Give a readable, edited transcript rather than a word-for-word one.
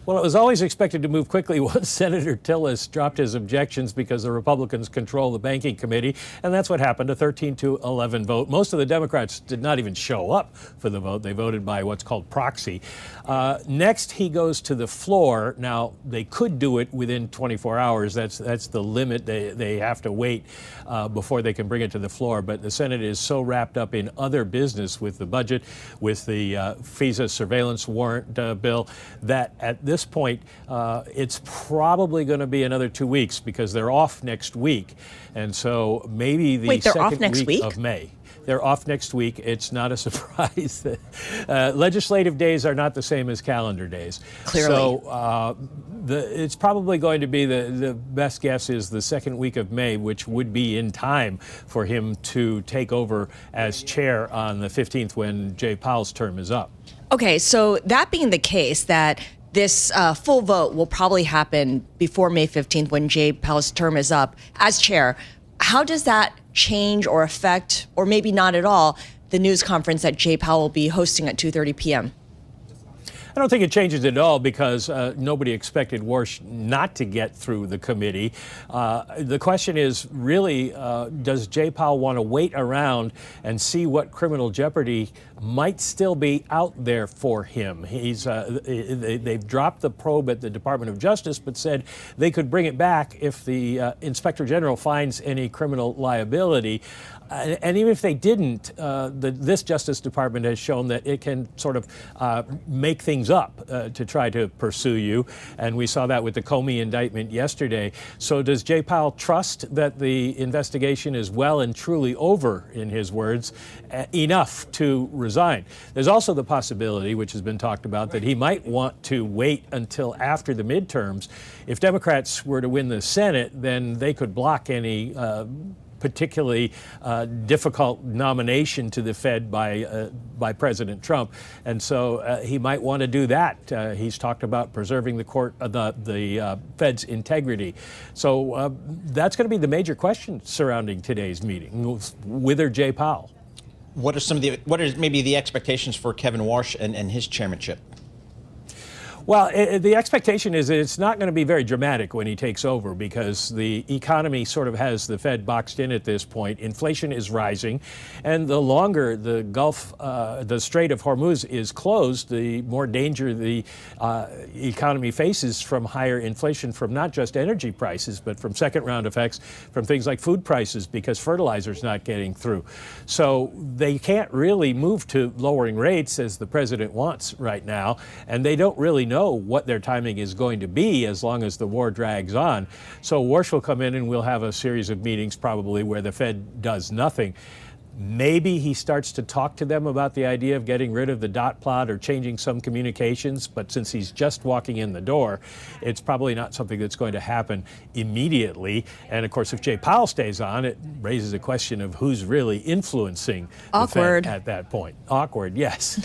Well, it was always expected to move quickly once Senator Tillis dropped his objections because the Republicans control the banking committee, and that's what happened, a 13-11 vote. Most of the Democrats did not even show up for the vote. They voted by what's called proxy. Next, he goes to the floor. Now, they could do it within 24 hours. That's the limit. They have to wait before they can bring it to the floor. But the Senate is so wrapped up in other business with the budget, with the FISA surveillance warrant bill, that at this point, it's probably going to be another 2 weeks because they're off next week. And so maybe the second week of May. They're off next week. It's not a surprise that legislative days are not the same as calendar days. Clearly. So it's probably going to be the best guess is the second week of May, which would be in time for him to take over as chair on the 15th when Jay Powell's term is up. Okay, so that being the case, that this full vote will probably happen before May 15th when Jay Powell's term is up as chair. How does that change or affect, or maybe not at all, the news conference that Jay Powell will be hosting at 2:30 p.m.? I don't think it changes at all because nobody expected Warsh not to get through the committee. The question is really, does Jay Powell want to wait around and see what criminal jeopardy might still be out there for him? They've dropped the probe at the Department of Justice, but said they could bring it back if the Inspector General finds any criminal liability. And even if they didn't, this Justice Department has shown that it can sort of make things up to try to pursue you. And we saw that with the Comey indictment yesterday. So does Jay Powell trust that the investigation is well and truly over, in his words, enough to resign? There's also the possibility, which has been talked about, that he might want to wait until after the midterms. If Democrats were to win the Senate, then they could block any particularly difficult nomination to the Fed by President Trump, and so he might want to do that. He's talked about preserving the Fed's integrity. So that's going to be the major question surrounding today's meeting, with Jay Powell. What are maybe the expectations for Kevin Warsh and his chairmanship? Well, the expectation is that it's not going to be very dramatic when he takes over because the economy sort of has the Fed boxed in at this point. Inflation is rising, and the longer the the Strait of Hormuz is closed, the more danger the economy faces from higher inflation from not just energy prices, but from second-round effects from things like food prices because fertilizer's not getting through. So they can't really move to lowering rates as the president wants right now, and they don't really know what their timing is going to be as long as the war drags on. So Warsh will come in and we'll have a series of meetings probably where the Fed does nothing. Maybe he starts to talk to them about the idea of getting rid of the dot plot or changing some communications, but since he's just walking in the door, it's probably not something that's going to happen immediately. And of course, if Jay Powell stays on, it raises a question of who's really influencing the Fed at that point. Awkward, yes.